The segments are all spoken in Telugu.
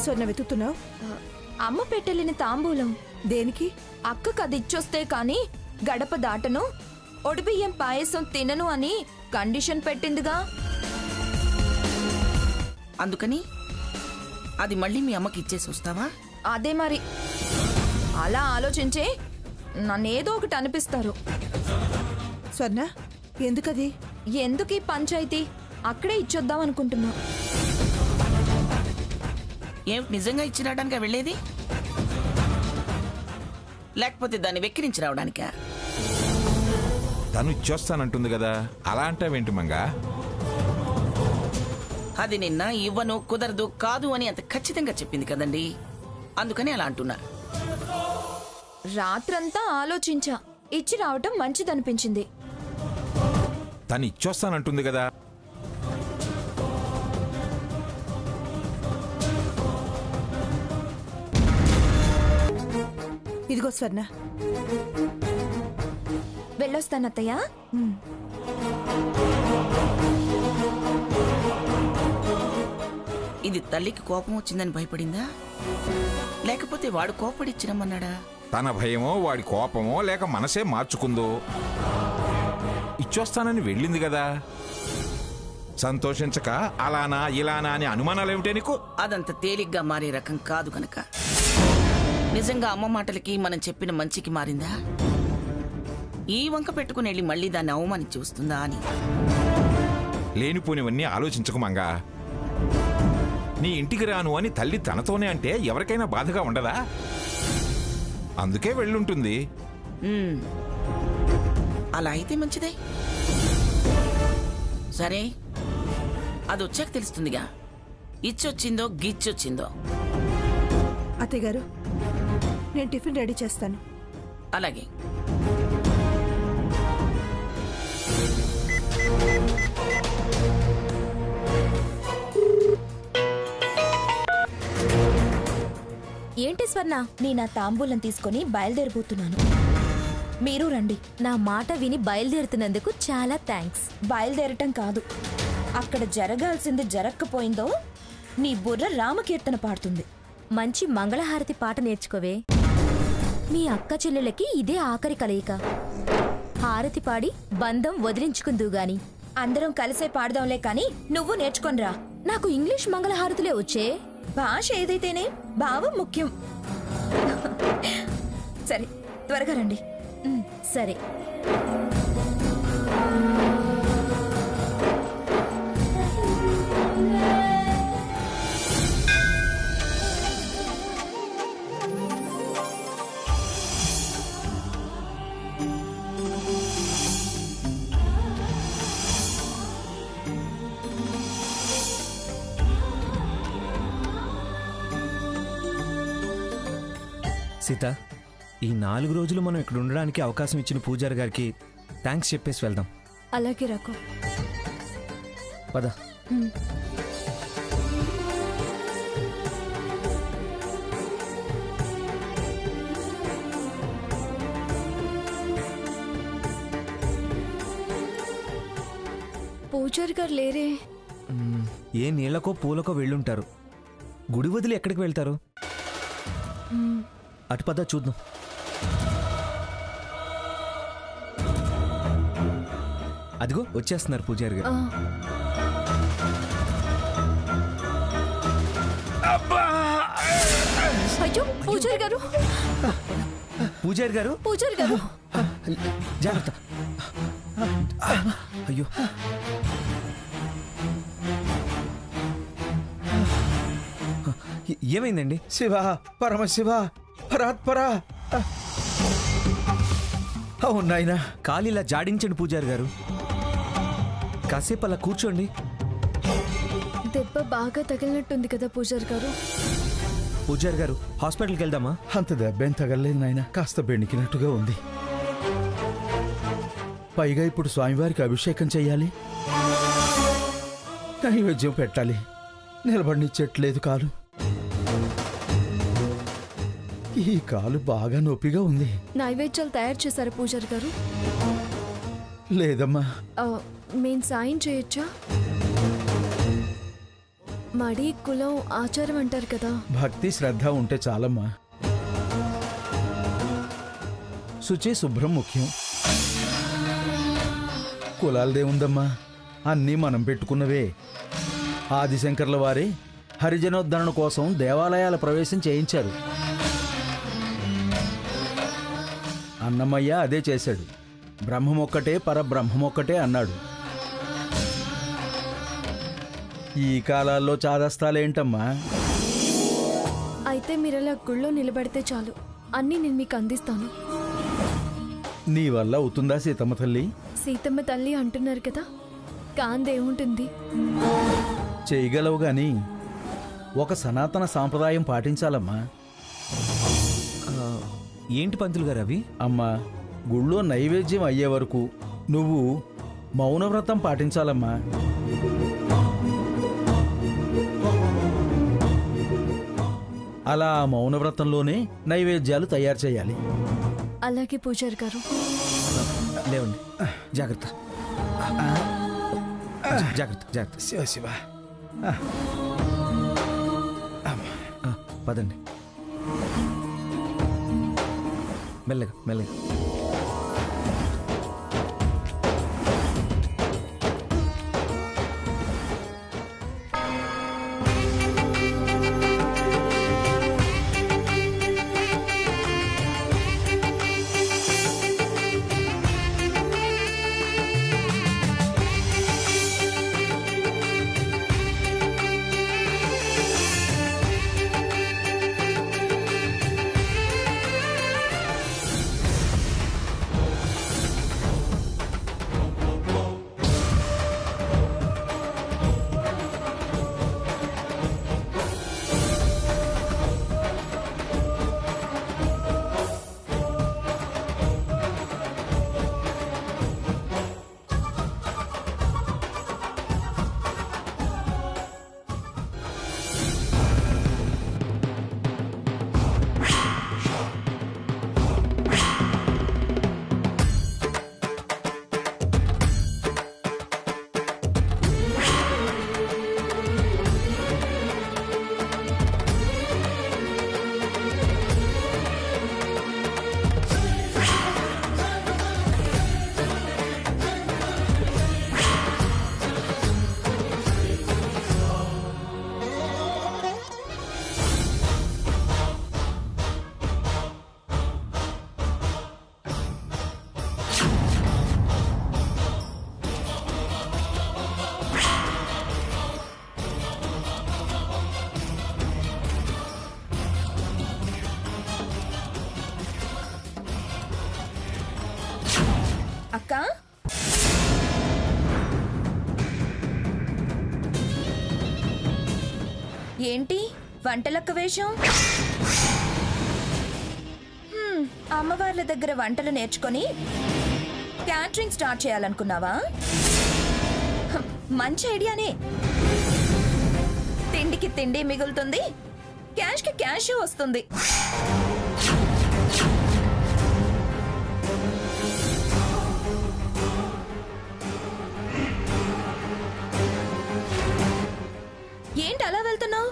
స్వర్ణ వెతుకుతున్నావు? అమ్మ పెట్టెలిన తాంబూలం. దేనికి? అక్కకు అది ఇచ్చొస్తే కాని గడప దాటను, ఒడిబియ్యం పాయసం తినను అని కండిషన్ పెట్టిందిగా. అందుకని అది మళ్ళీ మీ అమ్మకి ఇచ్చేసి వస్తావా? అదే మరి. అలా ఆలోచించే నన్నేదో ఒకటి అనిపిస్తారు. స్వర్ణ, ఎందుకది? ఎందుకు ఈ పంచాయితీ? అక్కడే ఇచ్చొద్దాం అనుకుంటున్నా. ఏమిటి, నిజంగా ఇచ్చి రావడానికా వెళ్ళేది, లేకపోతే దాన్ని వెక్కిరించి రావడానికా? తను ఇచ్చొస్తానంటుంది కదా, అలా అంటావేంటి మంగా? అది నిన్న ఇవ్వను, కుదరదు, కాదు అని అంత ఖచ్చితంగా చెప్పింది కదండి, అందుకని అలా అంటున్నా. రాత్రంతా ఆలోచించా, ఇచ్చి రావటం మంచిదనిపించింది. తను ఇచ్చొస్తానంటుంది కదా. ఇదిగో స్వర్ణ. వెళ్ళొస్తానత్తయ్య. ఇది తల్లికి కోపం వచ్చిందని భయపడిందా, లేకపోతే వాడు కోపడిచ్చిరమ్మన్నాడా? తన భయమో వాడి కోపమో లేక మనసే మార్చుకుందో. ఇచ్చొస్తానని వెళ్ళింది కదా, సంతోషించక అలానా ఇలానా అని అనుమానాలేమిటే నీకు? అదంత తేలిగ్గా మారే రకం కాదు కనుక. నిజంగా అమ్మ మాటలకి మనం చెప్పిన మంచికి మారిందా? ఈ వంక పెట్టుకుని వెళ్ళి మళ్ళీ దాన్ని అవమానించి వస్తుందా అని. లేనిపోనివన్నీ ఆలోచించకు మంగా. నీ ఇంటికి రాను అని తల్లి తనతోనే అంటే ఎవరికైనా బాధగా ఉండదా? అందుకే వెళ్ళుంటుంది. అలా అయితే మంచిదే. సరే, అది వచ్చాక తెలుస్తుందిగా ఇచ్చొచ్చిందో గిచ్చొచ్చిందో. అత్తయ్య గారు, నేను టిఫిన్ రెడీ చేస్తాను. అలాగే. ఏంటి స్వర్ణ, నేను ఆ తాంబూలం తీసుకుని బయలుదేరిపోతున్నాను. మీరు రండి. నా మాట విని బయలుదేరుతున్నందుకు చాలా థ్యాంక్స్. బయలుదేరటం కాదు, అక్కడ జరగాల్సింది జరక్కపోయిందో నీ బుర్ర రామకీర్తన పాడుతుంది. మంచి మంగళహారతి పాట నేర్చుకోవే. మీ అక్క చెల్లెలకి ఇదే ఆఖరి కలయిక. హారతి పాడి బంధం వదిలించుకుందు గాని. అందరం కలిసే పాడదాంలే కాని నువ్వు నేర్చుకొనిరా. నాకు ఇంగ్లీష్ మంగళహారతులే వచ్చే. భాష ఏదైతేనే భావం ముఖ్యం. సరే, త్వరగా రండి. సరే. సీత, ఈ 4 రోజులు మనం ఇక్కడ ఉండడానికి అవకాశం ఇచ్చిన పూజారి గారికి థ్యాంక్స్ చెప్పేసి వెళ్దాం. అలాగే రాకు. పద. పూజారి గారు లేరే. ఏ నీళ్లకో పూలకో వెళ్ళుంటారు. గుడి వదిలి ఎక్కడికి వెళ్తారు? అటు పద, చూద్దాం. అదిగో వచ్చేస్తున్నారు పూజారి గారు. అయ్యో, పూజారి గారు, పూజారి గారు, పూజారి గారు, జాగ్రత్త. అయ్యో, ఏమైందండి? శివ, పరమశివ, పరాత్పరా. అవును నాయనా. కాలు ఇలా జాడించండి పూజారి గారు. కాసేపు అలా కూర్చోండి. దెబ్బ బాగా తగిలినట్టుంది కదా పూజారి గారు. పూజారి గారు, హాస్పిటల్కి వెళ్దామా? అంత దెబ్బేం తగలలేదు నాయన, కాస్త బెణికినట్టుగా ఉంది. పైగా ఇప్పుడు స్వామివారికి అభిషేకం చెయ్యాలి, నైవేద్యం పెట్టాలి. నిలబడినిచ్చట్లేదు కాలు. ఈ కాలు బాగా నొప్పిగా ఉంది. నైవేద్యాలు తయారు చేశారు పూజారి గారు? లేదమ్మా. మేం సాయం చేయొచ్చా? మడి కులం ఆచారం అంటారు కదా. భక్తి శ్రద్ధ ఉంటే చాలమ్మా. శుచి శుభ్రం ముఖ్యం. కులాలదేముందమ్మా, అన్నీ మనం పెట్టుకున్నవే. ఆదిశంకర్ల వారే హరిజనోద్ధరణ కోసం దేవాలయాల ప్రవేశం చేయించారు. అన్నమయ్య అదే చేశాడు. బ్రహ్మమొక్కటే పరబ్రహ్మమొక్కటే అన్నాడు. ఈ కాలాల్లో చాదస్తాలేంటమ్మా? అయితే మీరలా గుళ్ళో నిలబడితే చాలు, అన్నీ నేను మీకు అందిస్తాను. నీ వల్ల అవుతుందా సీతమ్మ తల్లి? సీతమ్మ తల్లి అంటున్నారు కదా, కాందేముంటుంది. చేయగలవు గాని ఒక సనాతన సాంప్రదాయం పాటించాలమ్మా. ఏంటి పంతులు గారు అవి? అమ్మా, గుళ్ళో నైవేద్యం అయ్యే వరకు నువ్వు మౌనవ్రతం పాటించాలమ్మా. అలా మౌనవ్రతంలోనే నైవేద్యాలు తయారు చేయాలి. అలాగే పూజారి గారు. లేవండి, జాగ్రత్త జాగ్రత్త జాగ్రత్త. శివ శివ. పదండి, మెల్లగా మెల్లగా. అక్క, ఏంటి వంటలక్క వేషం? అమ్మవార్ల దగ్గర వంటలు నేర్చుకొని క్యాటరింగ్ స్టార్ట్ చేయాలనుకున్నావా? మంచి ఐడియానే. తిండికి తిండి మిగులుతుంది, క్యాష్కి క్యాష్ వస్తుంది. ఏంటి అలా వెళ్తున్నావు?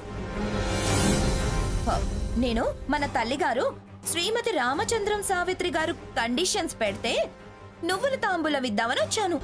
నేను మన తల్లిగారు శ్రీమతి రామచంద్రం సావిత్రి గారు కండిషన్స్ పెడితే నువ్వుల తాంబూలం ఇద్దామని వచ్చాను.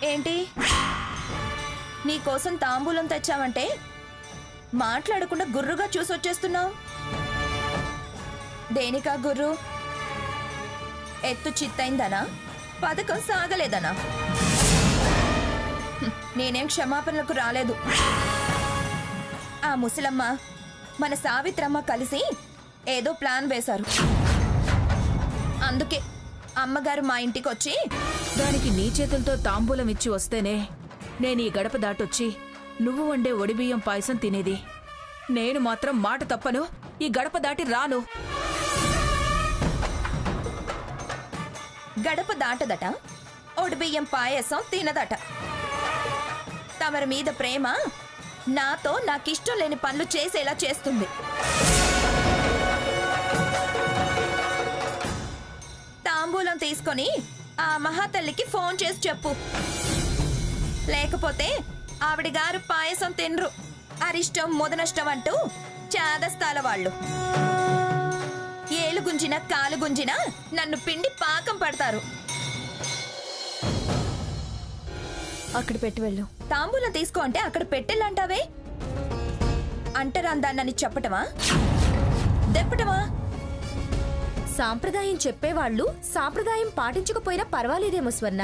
ఏంటి, నీకోసం తాంబూలం తెచ్చావంటే మాట్లాడకుండా గుర్రుగా చూసొచ్చేస్తున్నావు. దేనికా గుర్రు? ఎత్తు చిత్తైందనా? పథకం సాగలేదనా? నేనేం క్షమాపణలకు రాలేదు. ఆ ముసలమ్మ మన సావిత్రమ్మ కలిసి ఏదో ప్లాన్ వేశారు. అందుకే అమ్మగారు మా ఇంటికి వచ్చి దానికి నీ చేతులతో తాంబూలం ఇచ్చి వస్తేనే నేను ఈ గడప దాటొచ్చి నువ్వు వండే ఒడిబియ్యం పాయసం తినేది. నేను మాత్రం మాట తప్పను, ఈ గడప దాటి రాను. గడప దాటదట, ఒడిబియ్యం పాయసం తినదట. తమరి మీద ప్రేమ నాతో నాకిష్టం లేని పనులు చేసేలా చేస్తుంది. తాంబూలం తీసుకొని ఆ మహాతల్లికి ఫోన్ చేసి చెప్పు. లేకపోతే ఆవిడ గారు పాయసం తినరు, అరిష్టం ముదనష్టం అంటూ చాదస్తాల వాళ్ళు. ఏలు గుంజినా కాలు గుంజినా నన్ను పిండి పాకం పడతారు. అక్కడ పెట్టి వెళ్ళు. తాంబూలం తీసుకో అంటే అక్కడ పెట్టెళ్ళంటావే? అంటరాందాన్నని చెప్పటమా, దెప్పటమా? సాంప్రదాయం చెప్పేవాళ్ళు సాంప్రదాయం పాటించకపోయినా పర్వాలేదేమో స్వర్ణ.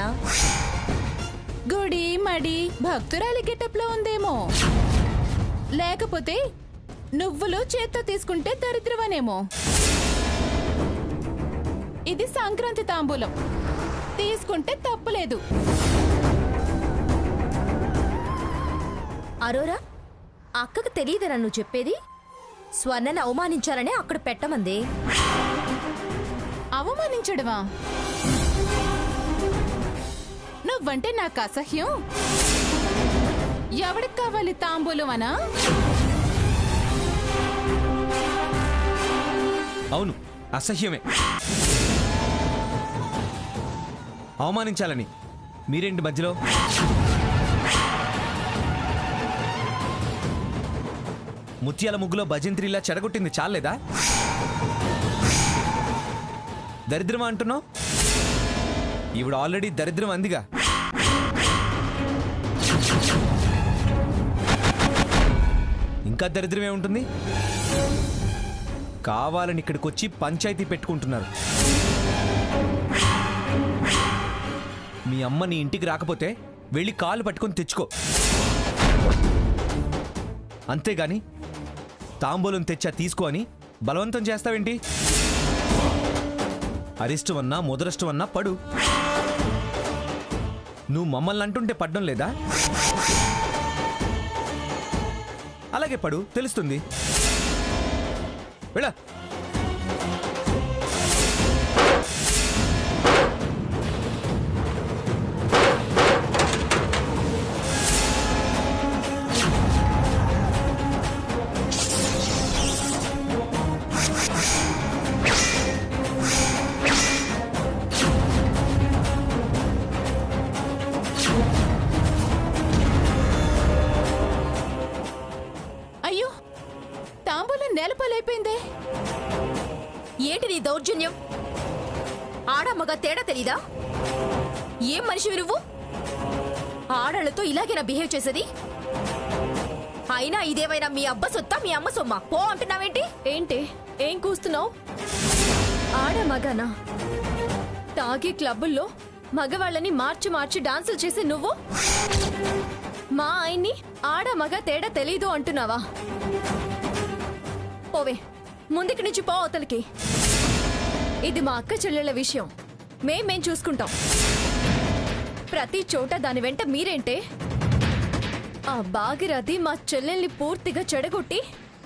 గుడి మడి భక్తురాలి గెటప్లో ఉందేమో, లేకపోతే నువ్వులు చేత్తో తీసుకుంటే దరిద్రమనేమో. ఇది సంక్రాంతి తాంబూలం, తీసుకుంటే తప్పులేదు. అరోరా, అక్కకు తెలియదరా నువ్వు చెప్పేది? స్వర్ణని అవమానించాలనే అక్కడ పెట్టమంది. అవమానించడమా? నువ్వంటే నాకు అసహ్యం. ఎవడికి కావాలి తాంబూలం అనా? అవును, అసహ్యమే. అవమానించాలని మీరేంటి మధ్యలో? ముత్యాల ముగ్గులో భజంత్రిలా చెడగొట్టింది చాలేదా? దరిద్రమా అంటున్నావు? ఈవిడ ఆల్రెడీ దరిద్రం అందిగా. ఇంకా దరిద్రమే ఉంటుంది. కావాలని ఇక్కడికి వచ్చి పంచాయతీ పెట్టుకుంటున్నారు. మీ అమ్మ నీ ఇంటికి రాకపోతే వెళ్ళి కాలు పట్టుకొని తెచ్చుకో. అంతేగాని తాంబూలం తెచ్చా తీసుకో అని బలవంతం చేస్తావేంటి? అరిష్టమన్నా ముదరష్టమన్నా పడు. నువ్వు మమ్మల్ని అంటుంటే పడ్డం లేదా? అలాగే పడు, తెలుస్తుంది. వెళ్ళ. అయ్యో, తాంబూలం నేలపాలైపోయిందే. ఏంటి నీ దౌర్జన్యం? ఆడమ్మగా తేడా తెలీదా? ఏం మనిషివి నువ్వు? ఆడళ్లతో ఇలాగేనా బిహేవ్ చేసేది? అయినా ఇదేమైనా మీ అబ్బ సొత్తా మీ అమ్మ సొమ్మా? పో అంటున్నావేంటి? ఏంటి ఏం కూస్తున్నావు? ఆడ మగనా? తాగి క్లబ్బుల్లో మగవాళ్ళని మార్చి మార్చి డాన్సులు చేసి నువ్వు మా ఆయన్ని ఆడ మగ తేడా తెలీదు అంటున్నావా? పోవే, ముందుకి నుంచి పో అవతలికి. ఇది మా అక్క చెల్లెళ్ళ విషయం, మేం చూసుకుంటాం. ప్రతి చోట దాని వెంట మీరేంటే? ఆ భాగీరథి మా చెల్లెల్ని పూర్తిగా చెడగొట్టి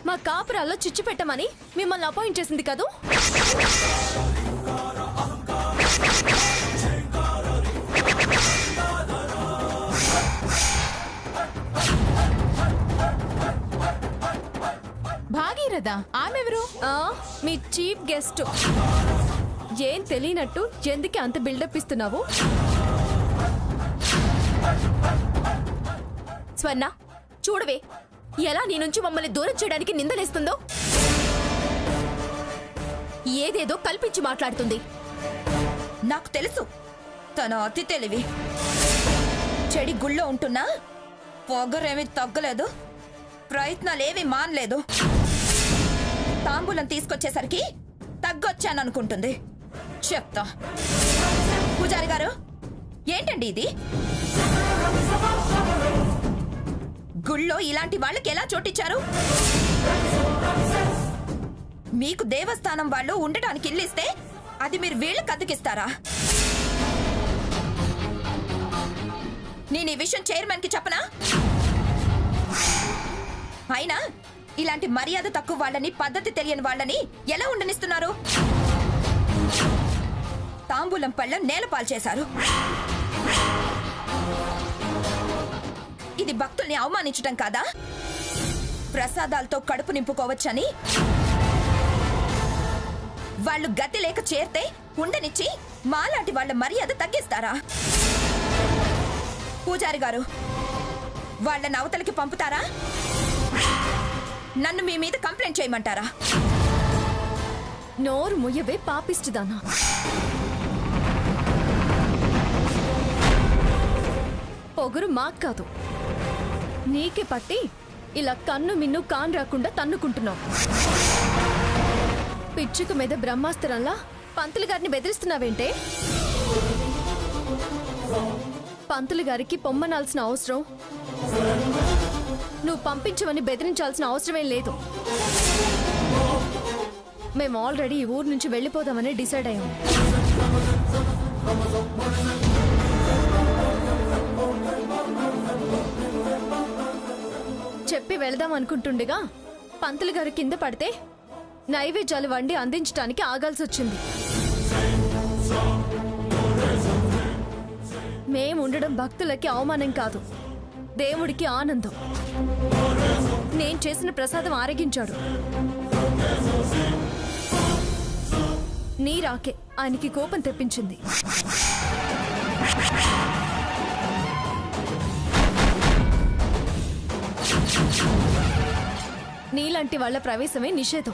మా కాపురాల్లో చిచ్చు పెట్టమని మిమ్మల్ని అపాయింట్ చేసింది కదూ? భాగీరథ ఆమెవరు? మీ చీఫ్ గెస్ట్. ఏం తెలియనట్టు ఎందుకే అంత బిల్డప్ ఇస్తున్నావు? స్వర్ణ, చూడవే ఎలా నీ నుంచి మమ్మల్ని దూరం చేయడానికి నిందలేస్తుందో. ఏదేదో కల్పించి మాట్లాడుతుంది. నాకు తెలుసు తన అతి తెలివి. చెడి గుళ్ళో ఉంటున్నా పొగరేమీ తగ్గలేదు, ప్రయత్నాలేమీ మానలేదు. తాంబూలం తీసుకొచ్చేసరికి తగ్గొచ్చాననుకుంటుంది. చెప్తా. పూజారి గారు, ఏంటండి ఇది? గుళ్ళో ఇలాంటి వాళ్ళకి ఎలా చోటిచ్చారు? మీకు దేవస్థానం వాళ్ళు ఉండటానికి ఇల్లిస్తే అది మీరు వీళ్ళకి అద్దెకిస్తారా? నేను ఈ విషయం చైర్మన్ కి చెప్పనా? అయినా ఇలాంటి మర్యాద తక్కువ వాళ్ళని, పద్ధతి తెలియని వాళ్ళని ఎలా ఉండనిస్తున్నారు? తాంబూలం పళ్ళం నేలపాలు చేశారు. ఇది భక్తుల్ని అవమానించటం కాదా? ప్రసాదాలతో కడుపు నింపుకోవచ్చని వాళ్ళు గతి లేక చేరితే ఉండనిచ్చి మాలాంటి వాళ్ళ మర్యాద తగ్గిస్తారా? పూజారి గారు, వాళ్ళని అవతలికి పంపుతారా? నన్ను మీ మీద కంప్లైంట్ చేయమంటారా? నోరు ముయ్యవే పాపిస్తుదానా. పొగరు మాకు కాదు, నీకే పట్టి ఇలా కన్ను మిన్ను కాన్ రాకుండా తన్నుకుంటున్నావు. పిచ్చుక మీద బ్రహ్మాస్త్రంలా పంతులు గారిని బెదిరిస్తున్నావేంటే? పంతులు గారికి పొమ్మనాల్సిన అవసరం, నువ్వు పంపించమని బెదిరించాల్సిన అవసరమేం లేదు. మేము ఆల్రెడీ ఈ ఊరు నుంచి వెళ్ళిపోదామని డిసైడ్ అయ్యాం. చెప్పి వెళదాం అనుకుంటుండగా పంతులు గారు కింద పడితే నైవేద్యాలు వండి అందించడానికి ఆగాల్సి వచ్చింది. మేముండడం భక్తులకి అవమానం కాదు, దేవుడికి ఆనందం. నేను చేసిన ప్రసాదం ఆరగించాడు. నీ రాకే ఆయనకి కోపం తెప్పించింది. నీలాంటి వాళ్ళ ప్రవేశమే నిషేధం.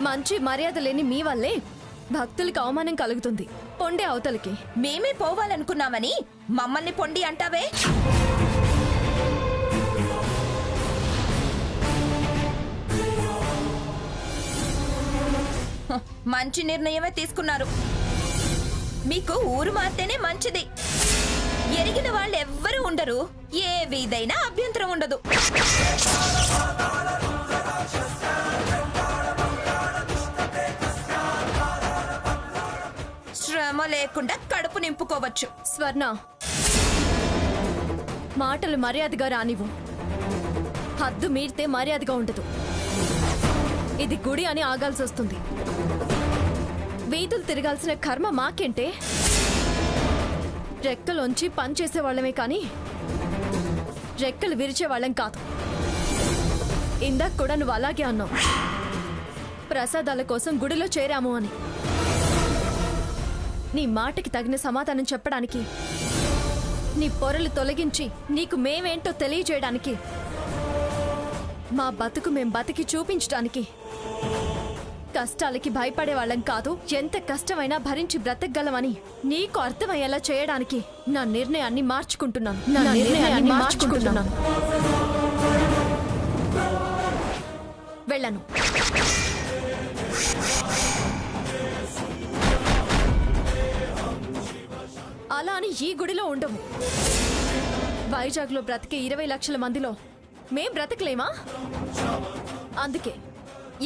మంచి మర్యాద లేని మీ వల్లే భక్తులకి అవమానం కలుగుతుంది. పొండే అవతలికి. మేమే పోవాలనుకున్నామని మమ్మల్ని పొండి అంటావే? మంచి నిర్ణయమే తీసుకున్నారు. మీకు ఊరు మారితేనే మంచిది. ఎరిగిన వాళ్ళు ఎవ్వరూ ఉండరు, ఏ వీధైనా అభ్యంతరం ఉండదు. శ్రమ లేకుండా కడుపు నింపుకోవచ్చు. స్వర్ణ, మాటలు మర్యాదగా రానివ్వు. హద్దు మీరితే మర్యాదగా ఉండదు. ఇది గుడి అని ఆగాల్సి వస్తుంది. వీధులు తిరగాల్సిన కర్మ మాకేంటే? రెక్కలోంచి పనిచేసే వాళ్ళమే కానీ రెక్కలు విరిచే వాళ్ళం కాదు. ఇందాక కూడా నువ్వు అలాగే అన్నావు, ప్రసాదాల కోసం గుడిలో చేరాము అని. నీ మాటకి తగిన సమాధానం చెప్పడానికి, నీ పొరలు తొలగించి నీకు మేమేంటో తెలియజేయడానికి, మా బతుకు మేం బతికి చూపించడానికి, కష్టాలకి భయపడే వాళ్ళం కాదు, ఎంత కష్టమైనా భరించి బ్రతకగలమని నీకు అర్థమయ్యేలా చేయడానికి నా నిర్ణయాన్ని మార్చుకుంటున్నాను. వెళ్ళను. అలా అని ఈ గుడిలో ఉండము. వైజాగ్లో బ్రతికే 20 లక్షల మందిలో మేం బ్రతకలేమా? అందుకే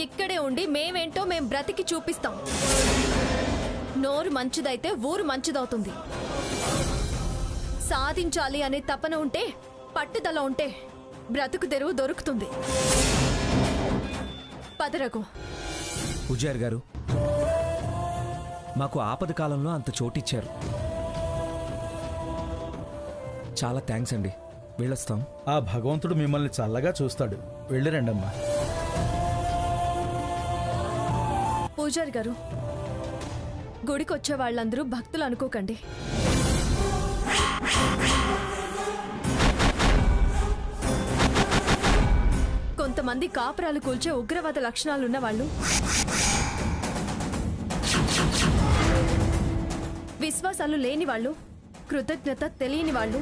ఇక్కడే ఉండి మేమేంటో మేం బ్రతికి చూపిస్తాం. నోరు మంచిదైతే ఊరు మంచిదవుతుంది. సాధించాలి అనే తపన ఉంటే, పట్టుదల ఉంటే బ్రతుకు తెరువు దొరుకుతుంది. పదరకు. పూజారి గారు, మాకు ఆపద కాలంలో అంత చోటిచ్చారు. చాలా థ్యాంక్స్ అండి. వెళ్ళొస్తాం. ఆ భగవంతుడు మిమ్మల్ని చల్లగా చూస్తాడు. వెళ్ళిరండమ్మా. పూజారి గారు, గుడికొచ్చే వాళ్ళందరూ భక్తులు అనుకోకండి. కొంతమంది కాపురాలు కూల్చే ఉగ్రవాద లక్షణాలున్న వాళ్ళు, విశ్వాసాలు లేని వాళ్ళు, కృతజ్ఞత తెలియని వాళ్ళు,